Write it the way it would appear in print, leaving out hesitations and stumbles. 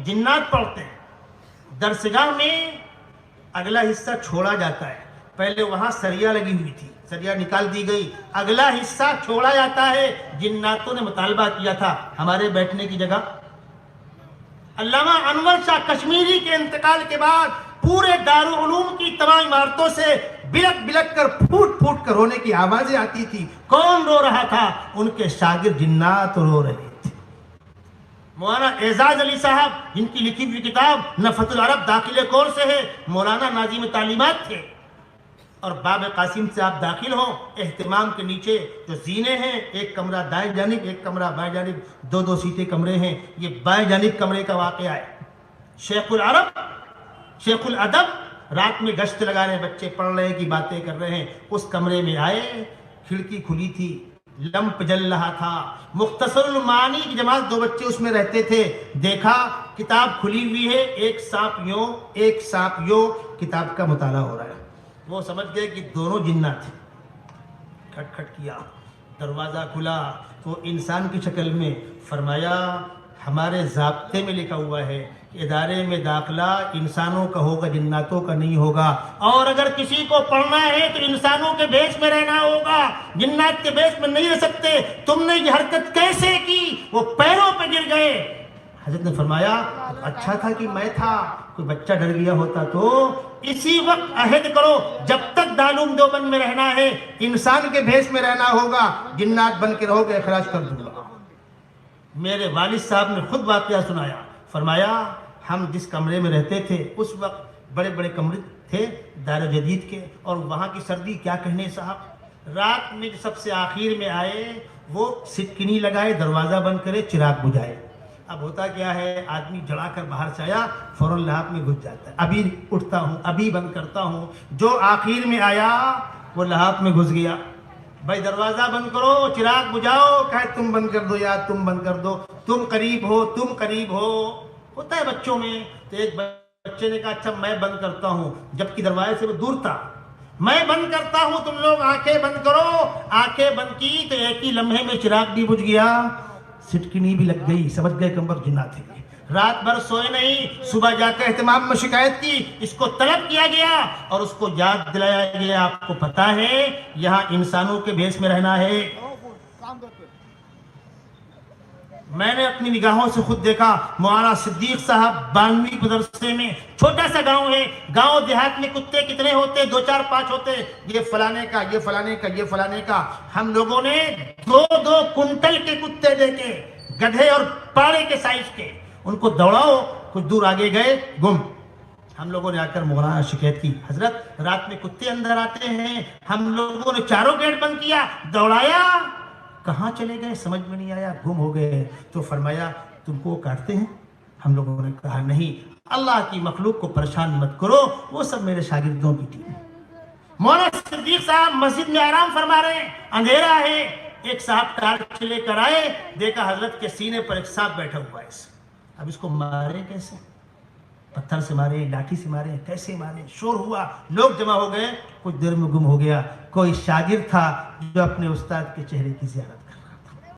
جنات پڑھتے ہیں، درسگاہ میں اگلا حصہ چھوڑا جاتا ہے، پہلے وہاں سریا لگی ہوئی تھی، سریا نکال دی گئی، اگلا حصہ چھوڑا جاتا ہے۔ جناتوں نے مطالبہ کیا تھا ہمارے بیٹھنے کی جگہ۔ علامہ انور شاہ کشمیری کے انتقال کے بعد پورے دارالعلوم کی تمام عمارتوں سے بلک بلک کر پھوٹ پھوٹ کر رونے کی آوازیں آتی تھی۔ کون رو رہا تھا؟ ان کے شاگرد جنات رو رہے تھے۔ مولانا اعزاز علی صاحب جن کی لکھی ہوئی کتاب نفحۃ العرب داخل کور سے ہے، مولانا ناظم تعلیمات تھے، اور باب قاسم سے آپ داخل ہوں، اہتمام کے نیچے جو زینے ہیں، ایک کمرہ دائیں جانب ایک کمرہ بائیں جانب، دو دو سیٹیں کمرے ہیں، یہ بائیں جانب کمرے کا واقعہ ہے۔ شیخ العرب شیخ الادب رات میں گشت لگا رہے ہیں، بچے پڑھ رہے ہیں کہ باتیں کر رہے ہیں، اس کمرے میں آئے، کھڑکی کھلی تھی، لمپ جل رہا تھا، مختصر المعانی کی جماعت 2 بچے اس میں رہتے تھے، دیکھا کتاب کھلی ہوئی ہے، ایک سانپ یوں ایک سانپ یوں، کتاب کا مطالعہ ہو رہا ہے۔ وہ سمجھ گئے کہ دونوں جنات تھے، کھٹ کھٹ کیا، دروازہ کھلا تو انسان کی شکل میں، فرمایا ہمارے ضابطے میں لکھا ہوا ہے کہ ادارے میں داخلہ انسانوں کا ہوگا، جناتوں کا نہیں ہوگا، اور اگر کسی کو پڑھنا ہے تو انسانوں کے بیس میں رہنا ہوگا، جنات کے بیس میں نہیں رہ سکتے۔ تم نے یہ حرکت کیسے کی؟ وہ پیروں پہ گر گئے۔ حضرت نے فرمایا اچھا تھا کہ میں تھا، کوئی بچہ ڈر گیا ہوتا تو۔ اسی وقت عہد کرو جب تک دارالعلوم دیوبند میں رہنا ہے انسان کے بھیس میں رہنا ہوگا، جنات بن کے رہو گے اخراج کر دوں گا۔ میرے والد صاحب نے خود واقعہ سنایا، فرمایا ہم جس کمرے میں رہتے تھے اس وقت بڑے بڑے کمرے تھے دار جدید کے، اور وہاں کی سردی کیا کہنے صاحب، رات میں جو سب سے آخر میں آئے وہ سٹکنی لگائے، دروازہ بند کرے، چراغ بجھائے۔ اب ہوتا کیا ہے، آدمی جڑا کر باہر سے آیا فوراً لحاف میں گھس جاتا ہے، ابھی اٹھتا ہوں ابھی بند کرتا ہوں۔ جو آخر میں آیا وہ لحاف میں گھس گیا، بھائی دروازہ بند کرو، چراغ بجھاؤ، کہے تم بند کر دو یا تم بند کر دو، تم قریب ہو تم قریب ہو۔ ہوتا ہے بچوں میں، تو ایک بچے نے کہا اچھا میں بند کرتا ہوں، جبکہ دروازے سے وہ دور تھا، میں بند کرتا ہوں تم لوگ آنکھیں بند کرو۔ آنکھیں بند کی تو ایک ہی لمحے میں چراغ بھی بجھ گیا، سٹکنی بھی لگ گئی، سمجھ گئے کمبر جنات تھے۔ رات بھر سوئے نہیں، صبح جا کے اہتمام میں شکایت کی، اس کو طلب کیا گیا اور اس کو یاد دلایا گیا آپ کو پتا ہے یہاں انسانوں کے بھیس میں رہنا ہے۔ میں نے اپنی نگاہوں سے خود دیکھا، مولانا صدیق صاحب 92 مدرسے میں، چھوٹا سا گاؤں ہے، گاؤں دیہات میں کتے کتنے ہوتے؟ 2 4 5 ہوتے، یہ فلانے کا یہ فلانے کا یہ فلانے کا۔ ہم لوگوں نے 2 کنٹل کے کتے دیکھے، گدھے اور پاڑے کے سائز کے، ان کو دوڑاؤ، کچھ دور آگے گئے گم۔ ہم لوگوں نے آ کر مولانا شکایت کی، حضرت رات میں کتے اندر آتے ہیں، ہم لوگوں نے چاروں گیٹ بند کیا، دوڑایا، کہاں چلے گئے سمجھ میں نہیں آیا، گم ہو گئے۔ تو فرمایا تم کو وہ کاٹتے ہیں؟ ہم لوگوں نے کہا نہیں، اللہ کی مخلوق کو پریشان مت کرو، وہ سب میرے شاگردوں کی ٹیم۔ مولانا صدیق صاحب مسجد میں آرام فرما رہے ہیں، اندھیرا ہے، ایک صاحب ٹارچ لے کر آئے، دیکھا حضرت کے سینے پر ایک سانپ بیٹھا ہوا ہے، اب اس کو مارے کیسے؟ پتھر سے مارے، لاٹھی سے مارے، کیسے مارے؟ شور ہوا، لوگ جمع ہو گئے، کچھ دیر میں گم ہو گیا۔ کوئی شاگرد تھا جو اپنے استاد کے چہرے کی زیارت